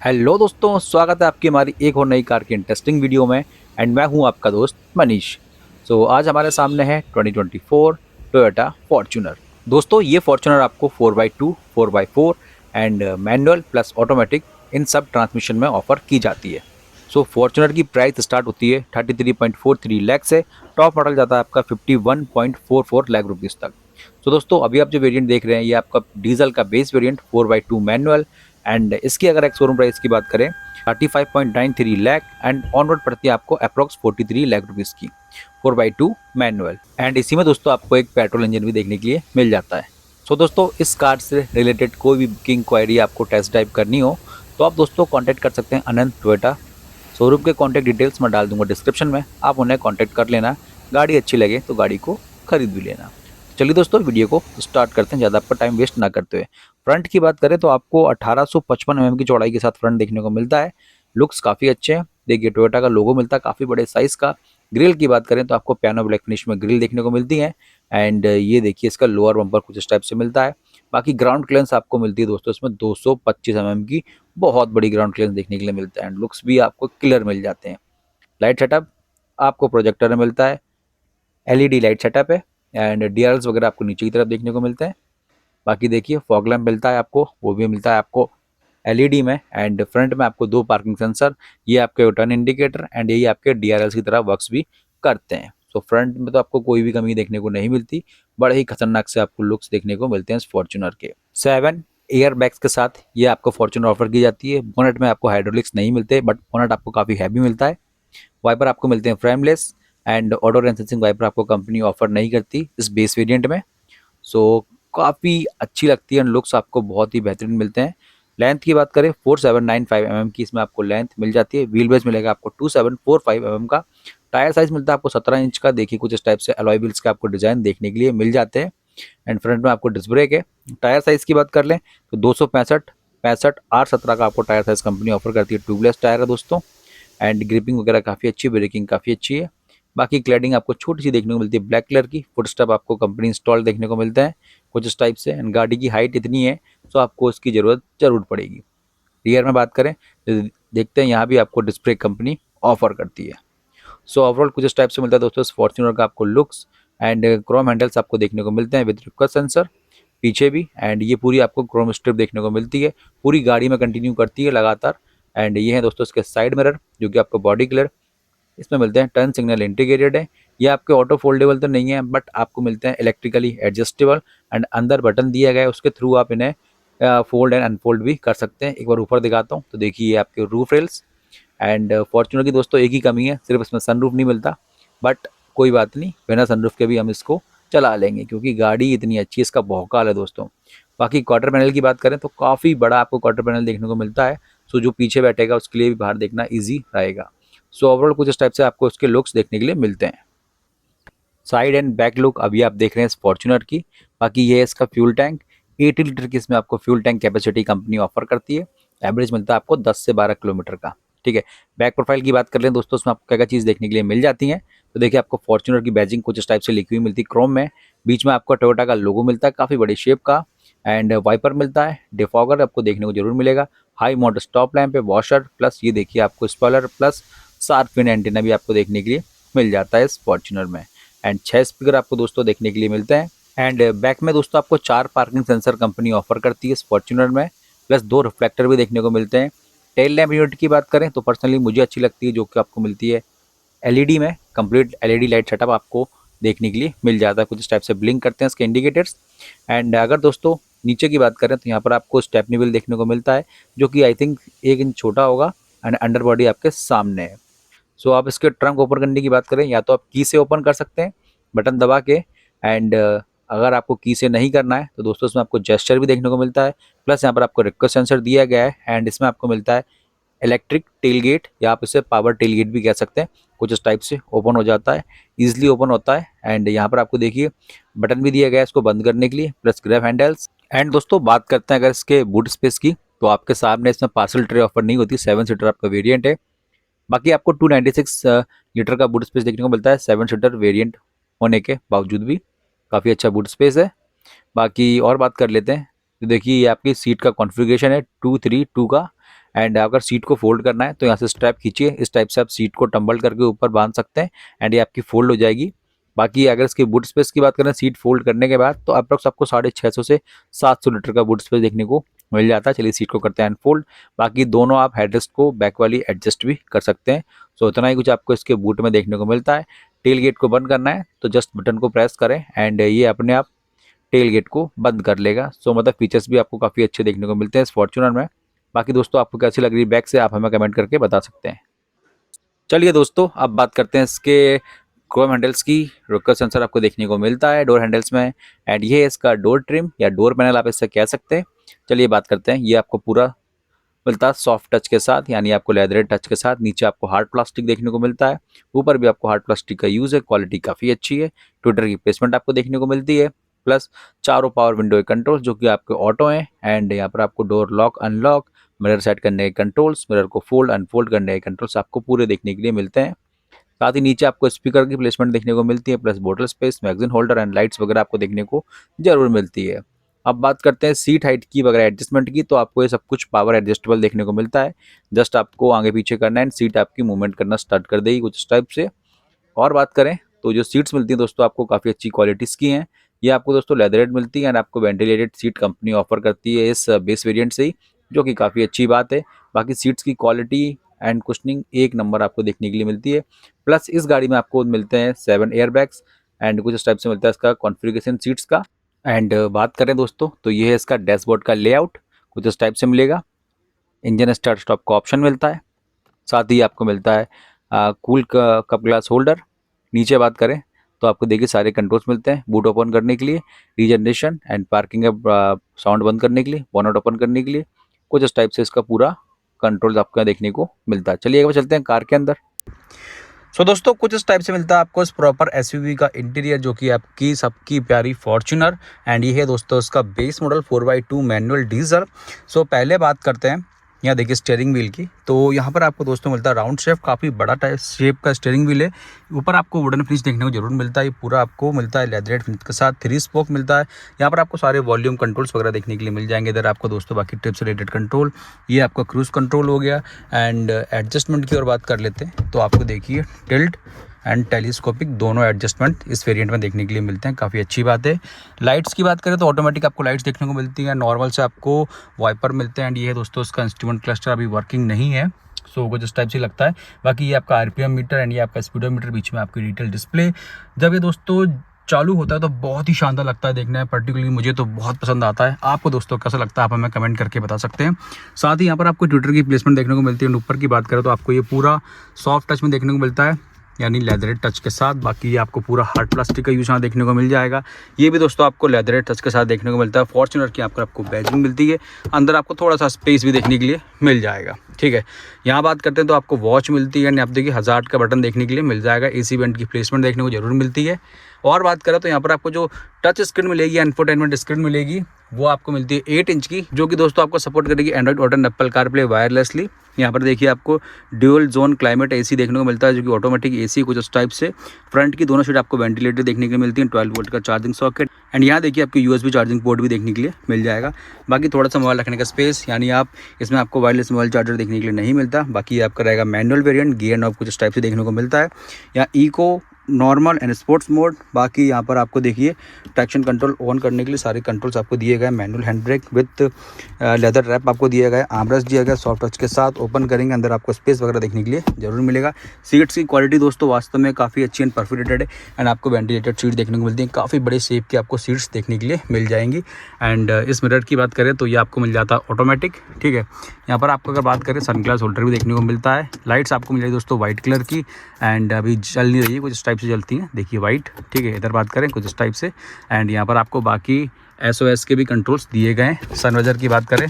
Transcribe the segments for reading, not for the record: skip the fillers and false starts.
Hello दोस्तों, स्वागत है आपकी हमारी एक और नई कार की इंटरेस्टिंग वीडियो में। एंड मैं हूं आपका दोस्त मनीष। आज हमारे सामने है 2024 टोयोटा फॉर्च्यूनर। दोस्तों ये फॉर्च्यूनर आपको 4x2, 4x4 and manual plus automatic इन सब ट्रांसमिशन में ऑफर की जाती है। फॉर्च्यूनर की प्राइस स्टार्ट होती है 33.43 लाख से। टॉप मॉडल जाता है आपका 51.44 लाख रुपीज़ तक। दोस्तों अभी आप जो वेरिएंट देख रहे हैं ये आपका डीजल का base variant 4x2 manual. And इसकी अगर एक शोरूम प्राइस की बात करें 35.93 लाख एंड ऑनवर्ड पड़ती है आपको अप्रॉक्स 43 लाख रुपीज़ की 4x2 मैनुअल। एंड इसी में दोस्तों आपको एक पेट्रोल इंजन भी देखने के लिए मिल जाता है। दोस्तों इस कार से रिलेटेड कोई भी बुकिंग क्वायरी आपको टेस्ट ड्राइव करनी हो तो आप दोस्तों कांटेक्ट कर सकते हैं अनंत टोयोटा। शोरूम के कॉन्टैक्ट डिटेल्स मैं डाल दूंगा डिस्क्रिप्शन में, आप उन्हें कॉन्टैक्ट कर लेना। गाड़ी अच्छी लगे तो गाड़ी को खरीद भी लेना। चलिए दोस्तों वीडियो को स्टार्ट करते हैं ज़्यादा आपका टाइम वेस्ट ना करते हुए। फ्रंट की बात करें तो आपको 1855 mm की चौड़ाई के साथ फ्रंट देखने को मिलता है। लुक्स काफ़ी अच्छे हैं। देखिए टोयोटा का लोगो मिलता है काफ़ी बड़े साइज़ का। ग्रिल की बात करें तो आपको पियानो ब्लैक फिनिश में ग्रिल देखने को मिलती है। एंड ये देखिए इसका लोअर बम्पर कुछ इस टाइप से मिलता है। बाकी ग्राउंड क्लियरेंस आपको मिलती है दोस्तों इसमें 225 mm की बहुत बड़ी ग्राउंड क्लियरेंस देखने के लिए मिलता है। एंड लुक्स भी आपको क्लियर मिल जाते हैं। लाइट सेटअप आपको प्रोजेक्टर में मिलता है, एलईडी लाइट सेटअप है। एंड डीआरएल्स वगैरह आपको नीचे की तरफ देखने को मिलते हैं। बाकी देखिए फॉग लैम्प मिलता है आपको, वो भी मिलता है आपको एलईडी में। एंड फ्रंट में आपको दो पार्किंग सेंसर, ये आपके टर्न इंडिकेटर एंड यही आपके डीआरएल्स की तरह वर्क्स भी करते हैं। फ्रंट में तो आपको कोई भी कमी देखने को नहीं मिलती। बड़े ही खतरनाक से आपको लुक्स देखने को मिलते हैं इस फॉर्च्यूनर के। 7 एयर बैग्स के साथ ये आपको फॉर्च्यूनर ऑफर की जाती है। बोनेट में आपको हाइड्रोलिक्स नहीं मिलते बट बोनेट आपको काफ़ी हैवी मिलता है। वाइपर आपको मिलते हैं frameless. And auto rain sensing wiper आपको कंपनी ऑफर नहीं करती इस बेस वेरिएंट में। काफ़ी अच्छी लगती है एंड लुक्स आपको बहुत ही बेहतरीन मिलते हैं। लेंथ की बात करें 4795 mm की इसमें आपको लेंथ मिल जाती है। व्हील बेस मिलेगा आपको 2745 mm का। टायर साइज मिलता है आपको 17 इंच का। देखिए कुछ इस टाइप से अलॉय व्हील्स के आपको डिज़ाइन देखने के लिए मिल जाते हैं। एंड फ्रंट में आपको डिस्क ब्रेक है। टायर साइज़ की बात कर लें तो 265 65 R17 का आपको टायर साइज़ कंपनी ऑफर करती है। ट्यूबलेस टायर है दोस्तों। एंड ग्रिपिंग वगैरह काफ़ी अच्छी है, ब्रेकिंग काफ़ी अच्छी है। बाकी क्लैडिंग आपको छोटी सी देखने को मिलती है ब्लैक कलर की। फुटस्टेप आपको कंपनी इंस्टॉल देखने को मिलता है कुछ इस टाइप से। एंड गाड़ी की हाइट इतनी है तो आपको इसकी ज़रूरत जरूर पड़ेगी। रियर में बात करें तो देखते हैं यहाँ भी आपको डिस्प्ले कंपनी ऑफर करती है। ओवरऑल कुछ इस टाइप से मिलता है दोस्तों इस फॉर्च्यूनर का आपको लुक्स। एंड क्रोम हैंडल्स आपको देखने को मिलते हैं विद रिक्वेस्ट सेंसर पीछे भी। एंड ये पूरी आपको क्रोम स्ट्रिप देखने को मिलती है, पूरी गाड़ी में कंटिन्यू करती है लगातार। एंड ये है दोस्तों इसके साइड मिरर जो कि आपको बॉडी कलर इसमें मिलते हैं। टर्न सिग्नल इंटीग्रेटेड है। ये आपके ऑटो फोल्डेबल तो नहीं है बट आपको मिलते हैं इलेक्ट्रिकली एडजस्टेबल। एंड अंदर बटन दिया गया है उसके थ्रू आप इन्हें फोल्ड एंड अनफोल्ड भी कर सकते हैं। एक बार ऊपर दिखाता हूँ तो देखिए ये आपके रूफ रेल्स। एंड फॉर्च्यूनर की दोस्तों एक ही कमी है, सिर्फ इसमें सनरूफ नहीं मिलता। बट कोई बात नहीं, बिना सनरूफ के भी हम इसको चला लेंगे क्योंकि गाड़ी इतनी अच्छी, इसका भौकाल है दोस्तों। बाकी क्वार्टर पैनल की बात करें तो काफ़ी बड़ा आपको क्वार्टर पैनल देखने को मिलता है। जो पीछे बैठेगा उसके लिए भी बाहर देखना ईजी रहेगा। ओवरऑल कुछ इस टाइप से आपको उसके लुक्स देखने के लिए मिलते हैं। साइड एंड बैक लुक अभी आप देख रहे हैं इस फॉर्च्यूनर की। बाकी ये है इसका फ्यूल टैंक। 80 लीटर की इसमें आपको fuel tank capacity company offer करती है। एवरेज मिलता है आपको 10 से 12 किलोमीटर का। ठीक है। बैक प्रोफाइल की बात कर लें दोस्तों, उसमें आपको क्या क्या चीज़ देखने के लिए मिल जाती है तो देखिए आपको फॉर्च्यूनर की बैजिंग कुछ इस टाइप से लिखी हुई मिलती है क्रोम में। बीच में आपको टोयोटा का लोगो मिलता है काफ़ी बड़ी शेप का। एंड वाइपर मिलता है, डिफॉगर आपको देखने को जरूर मिलेगा, हाई माउंट स्टॉप लैंप है, वॉशर प्लस ये देखिए आपको spoiler plus shark fin antenna भी आपको देखने के लिए मिल जाता है इस फॉर्च्यूनर में। एंड 6 स्पीकर आपको दोस्तों देखने के लिए मिलते हैं। एंड बैक में दोस्तों आपको 4 पार्किंग सेंसर कंपनी ऑफर करती है इस फॉर्च्यूनर में, प्लस 2 रिफ्लेक्टर भी देखने को मिलते हैं। टेल लैम्प यूनिट की बात करें तो पर्सनली मुझे अच्छी लगती है जो कि आपको मिलती है एलईडी में। कंप्लीट एलईडी लाइट सेटअप आपको देखने के लिए मिल जाता है, कुछ इस टाइप से ब्लिंक करते हैं इसके इंडिकेटर्स। एंड अगर दोस्तों नीचे की बात करें तो यहाँ पर आपको स्टेपनी व्हील देखने को मिलता है जो कि आई थिंक 1 इंच छोटा होगा। एंड अंडर बॉडी आपके सामने है। आप इसके ट्रंक ओपन करने की बात करें या तो आप की से ओपन कर सकते हैं बटन दबा के। एंड अगर आपको की से नहीं करना है तो दोस्तों इसमें आपको जेस्चर भी देखने को मिलता है, प्लस यहाँ पर आपको रिक्वेस्ट सेंसर दिया गया है। एंड इसमें आपको मिलता है इलेक्ट्रिक टेल गेट या आप इसे पावर टेल गेट भी कह सकते हैं। कुछ इस टाइप से ओपन हो जाता है, ईजिली ओपन होता है। एंड यहाँ पर आपको देखिए बटन भी दिया गया है इसको बंद करने के लिए, प्लस ग्रैब हैंडल्स। एंड दोस्तों बात करते हैं अगर इसके बूट स्पेस की तो आपके सामने इसमें पार्सल ट्रे ऑफर नहीं होती, 7 सीटर आपका वेरियंट है। बाकी आपको 296 लीटर का बूट स्पेस देखने को मिलता है 7 सीटर वेरिएंट होने के बावजूद भी। काफ़ी अच्छा बूट स्पेस है। बाकी और बात कर लेते हैं तो देखिए ये आपकी सीट का कॉन्फ़िगरेशन है 232 का। एंड अगर सीट को फोल्ड करना है तो यहाँ से स्ट्रैप खींचिए, इस टाइप से आप सीट को टम्बल करके ऊपर बांध सकते हैं एंड ये आपकी फोल्ड हो जाएगी। बाकी अगर इसके बूट स्पेस की बात करें सीट फोल्ड करने के बाद, तो अप्रॉक्स आपको 650 से 700 लीटर का बूट स्पेस देखने को मिल जाता है। चलिए सीट को करते हैं अनफोल्ड। बाकी दोनों आप हेडरेस्ट को बैक वाली एडजस्ट भी कर सकते हैं। सो इतना ही कुछ आपको इसके बूट में देखने को मिलता है। टेल गेट को बंद करना है तो जस्ट बटन को प्रेस करें एंड ये अपने आप टेल गेट को बंद कर लेगा। सो मतलब फीचर्स भी आपको काफ़ी अच्छे देखने को मिलते हैं इस फॉर्च्यूनर में। बाकी दोस्तों आपको कैसी लग रही है बैक से, आप हमें कमेंट करके बता सकते हैं। चलिए दोस्तों अब बात करते हैं इसके क्रोम हैंडल्स की। रुकर सेंसर आपको देखने को मिलता है डोर हैंडल्स में एंड ये है इसका डोर ट्रिम या डोर पैनल आप इससे कह सकते हैं। चलिए बात करते हैं, ये आपको पूरा मिलता है सॉफ्ट टच के साथ, यानी आपको लेदर टच के साथ। नीचे आपको हार्ड प्लास्टिक देखने को मिलता है, ऊपर भी आपको हार्ड प्लास्टिक का यूज़ है, क्वालिटी काफ़ी अच्छी है। ट्विटर की प्लेसमेंट आपको देखने को मिलती है, प्लस चारों पावर विंडो कंट्रोल जो कि आपके ऑटो हैं एंड यहाँ पर आपको door lock unlock, mirror set करने के कंट्रोल्स, मिरर को फोल्ड अनफोल्ड करने के कंट्रोल्स आपको पूरे देखने के लिए मिलते हैं। साथ ही नीचे आपको स्पीकर की प्लेसमेंट देखने को मिलती है, प्लस बोतल space, magazine holder and lights वगैरह आपको देखने को जरूर मिलती है। अब बात करते हैं सीट हाइट की वगैरह एडजस्टमेंट की, तो आपको ये सब कुछ पावर एडजस्टेबल देखने को मिलता है। जस्ट आपको आगे पीछे करना है एंड सीट आपकी मूवमेंट करना स्टार्ट कर देगी कुछ इस टाइप से। और बात करें तो जो सीट्स मिलती हैं दोस्तों आपको काफ़ी अच्छी क्वालिटीज़ की हैं। ये आपको दोस्तों लेदरेट मिलती है एंड आपको वेंटिलेटेड सीट कंपनी ऑफर करती है इस बेस वेरिएंट से ही, जो कि काफ़ी अच्छी बात है। बाकी सीट्स की क्वालिटी एंड कुशनिंग एक नंबर आपको देखने के लिए मिलती है। प्लस इस गाड़ी में आपको मिलते हैं 7 एयर बैग्स एंड कुछ इस टाइप से मिलता है इसका कॉन्फ़िगरेशन सीट्स का। एंड बात करें दोस्तों तो ये है इसका डैशबोर्ड का लेआउट, कुछ इस टाइप से मिलेगा। इंजन स्टार्ट स्टॉप का ऑप्शन मिलता है, साथ ही आपको मिलता है कूल कप ग्लास होल्डर। नीचे बात करें तो आपको देखिए सारे कंट्रोल्स मिलते हैं, बूट ओपन करने के लिए, रीजनरेशन एंड पार्किंग साउंड बंद करने के लिए, बोनट ओपन करने के लिए, कुछ इस टाइप से इसका पूरा कंट्रोल्स आपको देखने को मिलता है। चलिए एक बार चलते हैं कार के अंदर। सो दोस्तों कुछ इस टाइप से मिलता है आपको इस प्रॉपर एसयूवी का इंटीरियर, जो कि आपकी सबकी प्यारी फॉर्च्यूनर एंड ये है दोस्तों इसका base model 4x2 manual diesel. So पहले बात करते हैं यहाँ देखिए स्टीयरिंग व्हील की, तो यहाँ पर आपको दोस्तों मिलता है राउंड शेप, काफ़ी बड़ा टाइप शेप का स्टीयरिंग व्हील है। ऊपर आपको वुडन फिनिश देखने को जरूर मिलता है, ये पूरा आपको मिलता है लेदरेट फिनिश के साथ, 3 स्पोक मिलता है। यहाँ पर आपको सारे वॉल्यूम कंट्रोल्स वगैरह देखने के लिए मिल जाएंगे। इधर आपको दोस्तों बाकी ट्रिप से रिलेटेड कंट्रोल, ये आपका क्रूज कंट्रोल हो गया। एंड एडजस्टमेंट की ओर बात कर लेते हैं तो आपको देखिए टिल्ट एंड टेलीस्कोपिक दोनों एडजस्टमेंट इस वेरिएंट में देखने के लिए मिलते हैं, काफ़ी अच्छी बात है। लाइट्स की बात करें तो ऑटोमेटिक आपको लाइट्स देखने को मिलती है, नॉर्मल से आपको वाइपर मिलते हैं एंड ये है दोस्तों इसका इंस्ट्रूमेंट क्लस्टर अभी वर्किंग नहीं है, सो कुछ इस टाइप से लगता है। बाकी ये आपका आरपीएम मीटर एंड ये आपका स्पीडोमीटर, बीच में आपकी डिटेल डिस्प्ले। जब ये दोस्तों चालू होता है तो बहुत ही शानदार लगता है देखने में, पर्टिकुलरली मुझे तो बहुत पसंद आता है। आपको दोस्तों कैसा लगता है आप हमें कमेंट करके बता सकते हैं। साथ ही यहाँ पर आपको ट्विटर की प्लेसमेंट देखने को मिलती है। ऊपर की बात करें तो आपको ये पूरा सॉफ्ट टच में देखने को मिलता है, यानी लेदरेट टच के साथ। बाकी ये आपको पूरा हार्ड प्लास्टिक का यूज़ यहाँ देखने को मिल जाएगा। ये भी दोस्तों आपको लेदरेट टच के साथ देखने को मिलता है। फॉर्च्यूनर की आपको बैजिंग मिलती है, अंदर आपको थोड़ा सा स्पेस भी देखने के लिए मिल जाएगा, ठीक है। यहाँ बात करते हैं तो आपको वॉच मिलती है, यानी आप देखिए हज़ार्ड का बटन देखने के लिए मिल जाएगा। एसी वेंट की प्लेसमेंट देखने को जरूर मिलती है। और बात करें तो यहाँ पर आपको जो टच स्क्रीन मिलेगी, इंफोटेनमेंट स्क्रीन मिलेगी, वो आपको मिलती है 8 इंच की, जो कि दोस्तों आपको सपोर्ट करेगी Android auto and Apple CarPlay wirelessly. यहाँ पर देखिए आपको ड्यूल जोन क्लाइमेट एसी देखने को मिलता है, जो कि ऑटोमेटिक एसी कुछ उस टाइप से। फ्रंट की दोनों सीट आपको वेंटिलेटर देखने के लिए मिलती है, 12 वोल्ट का चार्जिंग सॉकेट एंड यहाँ देखिए आपको यूएसबी चार्जिंग पोर्ट भी देखने के लिए मिल जाएगा। बाकी थोड़ा सा मोबाइल रखने का स्पेस, यानी आप इसमें आपको वायरलेस मोबाइल चार्जर देखने के लिए नहीं मिलता। बाकी ये आपका रहेगा मैनुअल वेरिएंट, गियर नॉब कुछ इस टाइप से देखने को मिलता है। यहाँ eco, normal and sports mode. बाकी यहाँ पर आपको देखिए ट्रैक्शन कंट्रोल ऑन करने के लिए सारे कंट्रोल्स आपको दिए गए, manual hand brake with leather wrap आपको दिया गया, आर्मरेस्ट दिया गया सॉफ्ट टच के साथ। ओपन करेंगे अंदर आपको स्पेस वगैरह देखने के लिए जरूर मिलेगा। सीट्स की क्वालिटी दोस्तों वास्तव में काफ़ी अच्छी एंड परफेक्टेड है एंड आपको वेंटिलेटेड सीट देखने को मिलती है, काफ़ी बड़े शेप की आपको सीट्स देखने के लिए मिल जाएंगी। एंड इस मिरर की बात करें तो ये आपको मिल जाता है ऑटोमेटिक, ठीक है। यहाँ पर आपको अगर बात करें सनग्लास होल्डर भी देखने को मिलता है। लाइट्स आपको मिल जाएगी दोस्तों वाइट कलर की एंड अभी जल नहीं रही है, कुछ इस टाइप से जलती है, देखिए वाइट, ठीक है। इधर बात करें कुछ इस टाइप से एंड यहाँ पर आपको बाकी SOS के भी कंट्रोल्स दिए गए हैं। सनवाइजर की बात करें,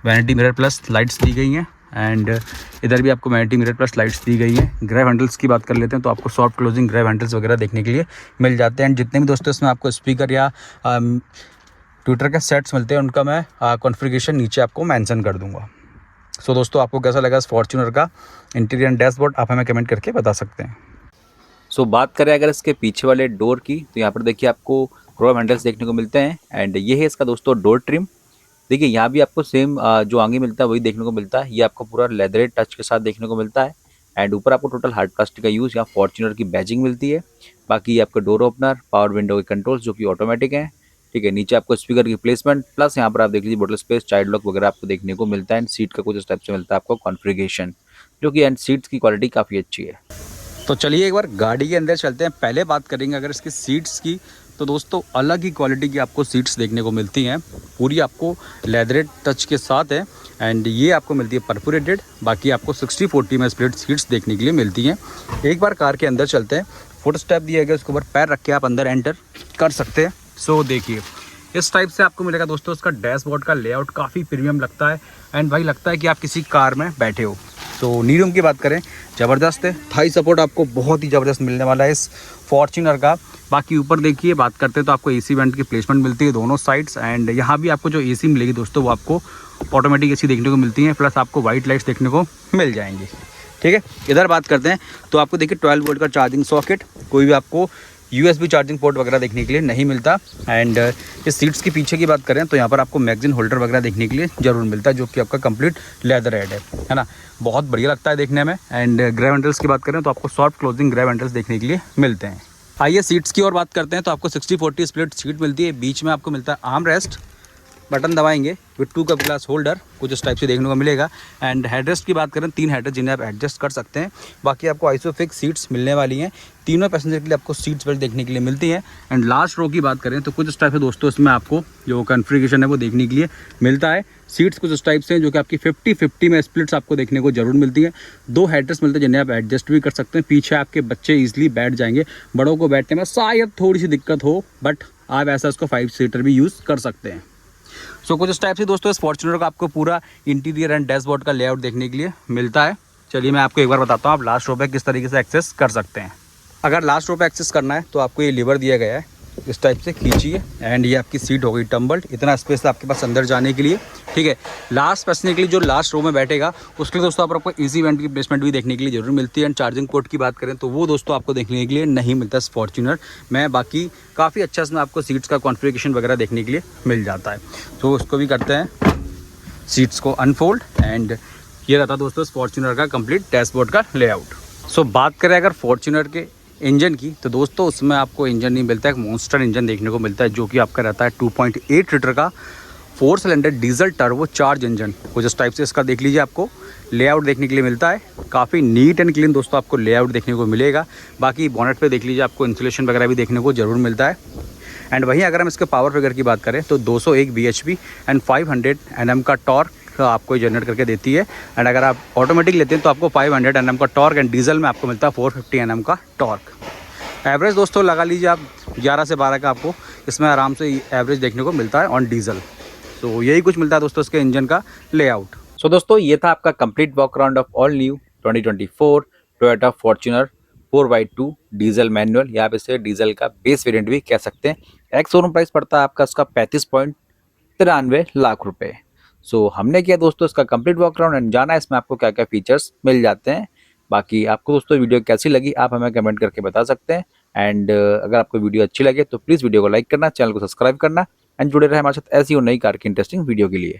वैनिटी मिरर प्लस लाइट्स दी गई हैं एंड इधर भी आपको वैनिटी मिरर प्लस लाइट्स दी गई हैं। ग्रैब हैंडल्स की बात कर लेते हैं तो आपको सॉफ्ट क्लोजिंग ग्रैब हैंडल्स वगैरह देखने के लिए मिल जाते हैं। जितने भी दोस्तों इसमें आपको स्पीकर या ट्विटर के सेट्स मिलते हैं उनका मैं कॉन्फ़िगरेशन नीचे आपको मेंशन कर दूंगा। सो दोस्तों आपको कैसा लगा इस फॉर्च्यूनर का इंटीरियर एंड डैशबोर्ड, आप हमें कमेंट करके बता सकते हैं। सो बात करें अगर इसके पीछे वाले डोर की, तो यहाँ पर देखिए आपको क्रोम हैंडल्स देखने को मिलते हैं एंड ये है इसका दोस्तों डोर ट्रिम। देखिए यहाँ भी आपको सेम जो आगे मिलता है वही देखने को मिलता है। ये आपको पूरा लेदरेट टच के साथ देखने को मिलता है एंड ऊपर आपको टोटल हार्ड प्लास्टिक का यूज़, यहाँ फॉर्च्यूनर की बैजिंग मिलती है। बाकी ये आपका डोर ओपनर, पावर विंडो के कंट्रोल्स जो कि ऑटोमेटिक हैं, ठीक है। नीचे आपको स्पीकर की प्लेसमेंट, प्लस यहाँ पर आप देख लीजिए बॉटल स्पेस, चाइल्ड लॉक वगैरह आपको देखने को मिलता है एंड सीट का कुछ इस टाइप से मिलता है आपको कॉन्फ़िगरेशन, जो कि एंड सीट्स की क्वालिटी काफ़ी अच्छी है। तो चलिए एक बार गाड़ी के अंदर चलते हैं। पहले बात करेंगे अगर इसकी सीट्स की, तो दोस्तों अलग ही क्वालिटी की आपको सीट्स देखने को मिलती हैं। पूरी आपको लेदरेट टच के साथ है एंड ये आपको मिलती है परफोरेटेड। बाकी आपको 60/40 में स्प्लिट सीट्स देखने के लिए मिलती हैं। एक बार कार के अंदर चलते हैं। फुट स्टेप दिया गया, उसके ऊपर पैर रख के आप अंदर एंटर कर सकते हैं। सो देखिए इस टाइप से आपको मिलेगा दोस्तों। उसका डैशबोर्ड का लेआउट काफ़ी प्रीमियम लगता है एंड भाई लगता है कि आप किसी कार में बैठे हो। तो नी रूम की बात करें, ज़बरदस्त है। थाई सपोर्ट आपको बहुत ही ज़बरदस्त मिलने वाला है इस फॉर्च्यूनर का। बाकी ऊपर देखिए बात करते हैं तो आपको एसी वेंट की प्लेसमेंट मिलती है दोनों साइड्स एंड यहाँ भी आपको जो एसी मिलेगी दोस्तों वो आपको ऑटोमेटिक एसी देखने को मिलती है, प्लस आपको वाइट लाइट्स देखने को मिल जाएंगी, ठीक है। इधर बात करते हैं तो आपको देखिए 12 वोल्ट का चार्जिंग सॉकेट, कोई भी आपको USB चार्जिंग पोर्ट वगैरह देखने के लिए नहीं मिलता। एंड इस सीट्स के पीछे की बात करें तो यहाँ पर आपको मैगजीन होल्डर वगैरह देखने के लिए ज़रूर मिलता है, जो कि आपका कंप्लीट लेदर हेड है ना। बहुत बढ़िया लगता है देखने में। एंड ग्रैब हैंडल्स की बात करें तो आपको सॉफ्ट क्लोजिंग ग्रैब हैंडल्स देखने के लिए मिलते हैं। आइए सीट्स की और बात करते हैं तो आपको 60/40 स्प्लिट सीट मिलती है। बीच में आपको मिलता है आर्म रेस्ट, बटन दबाएंगे विथ 2 कप ग्लास होल्डर कुछ इस टाइप से देखने को मिलेगा। एंड हेडरेस्ट की बात करें 3 हेडरेस्ट जिन्हें आप एडजस्ट कर सकते हैं। बाकी आपको आइसोफिक्स सीट्स मिलने वाली हैं। तीनों पैसेंजर के लिए आपको सीट्स बेल्ट देखने के लिए मिलती हैं। एंड लास्ट रो की बात करें तो कुछ इस टाइप से दोस्तों इसमें आपको जो कॉन्फ़िगरेशन है वो देखने के लिए मिलता है। सीट्स कुछ इस टाइप से हैं जो कि आपकी 50/50 में स्प्लिट्स आपको देखने को जरूर मिलती है। 2 हेडरेस्ट मिलते हैं जिन्हें आप एडजस्ट भी कर सकते हैं। पीछे आपके बच्चे ईजिली बैठ जाएंगे। बड़ों को बैठने में शायद थोड़ी सी दिक्कत हो, बट आप ऐसा इसको 5 सीटर भी यूज़ कर सकते हैं। सो कुछ इस टाइप से दोस्तों इस फॉर्च्यूनर का आपको पूरा इंटीरियर एंड डैशबोर्ड का लेआउट देखने के लिए मिलता है। चलिए मैं आपको एक बार बताता हूँ आप लास्ट रो पे किस तरीके से एक्सेस कर सकते हैं। अगर लास्ट रो पे एक्सेस करना है तो आपको ये लीवर दिया गया है, इस टाइप से खींचिए एंड ये आपकी सीट हो गई टम्बल्ड। इतना स्पेस आपके पास अंदर जाने के लिए, ठीक है। लास्ट पैसेंजर के लिए जो लास्ट रो में बैठेगा उसके लिए दोस्तों आपको इजी वेंट की प्लेसमेंट भी देखने के लिए जरूर मिलती है। एंड चार्जिंग पोर्ट की बात करें तो वो दोस्तों आपको देखने के लिए नहीं मिलता इस फॉर्च्यूनर में। बाकी काफ़ी अच्छा इसमें आपको सीट्स का कॉन्फ़िगरेशन वगैरह देखने के लिए मिल जाता है। तो उसको भी करते हैं सीट्स को अनफोल्ड एंड ये रहता दोस्तों इस फॉर्च्यूनर का कंप्लीट डैशबोर्ड का लेआउट। सो बात करें अगर फॉर्च्यूनर के इंजन की तो दोस्तों उसमें आपको इंजन नहीं मिलता है, एक मॉन्स्टर इंजन देखने को मिलता है जो कि आपका रहता है 2.8 लीटर का 4 cylinder diesel turbo charge engine. कुछ इस टाइप से इसका देख लीजिए आपको लेआउट देखने के लिए मिलता है। काफ़ी नीट एंड क्लीन दोस्तों आपको लेआउट देखने को मिलेगा। बाकी बोनेट पे देख लीजिए आपको इंसुलेशन वगैरह भी देखने को ज़रूर मिलता है। एंड वहीं अगर हम इसके पावर फिगर की बात करें तो 201 bhp एंड 500 Nm का टॉर्क आपको जनरेट करके देती है। एंड अगर आप ऑटोमेटिक लेते हैं तो आपको 500 Nm का टॉर्क एंड डीजल में आपको मिलता है 450 Nm का टॉर्क। एवरेज दोस्तों लगा लीजिए आप 11 से 12 का आपको इसमें आराम से एवरेज देखने को मिलता है ऑन डीजल। तो यही कुछ मिलता है दोस्तों इसके इंजन का लेआउट। सो दोस्तों ये था आपका complete walk around of all new 2024 Toyota Fortuner 4x2 diesel manual, या आप इसे डीजल का बेस वेरिएंट भी कह सकते हैं। एक्स शोरूम प्राइस पड़ता है आपका इसका 35.93 लाख रुपए। सो हमने किया दोस्तों इसका कंप्लीट वॉक अराउंड एंड जाना है इसमें आपको क्या क्या फीचर्स मिल जाते हैं। बाकी आपको दोस्तों वीडियो कैसी लगी आप हमें कमेंट करके बता सकते हैं। एंड अगर आपको वीडियो अच्छी लगे तो प्लीज़ वीडियो को लाइक करना, चैनल को सब्सक्राइब करना एंड जुड़े रहे हमारे साथ ऐसी और नई कार की इंटरेस्टिंग वीडियो के लिए।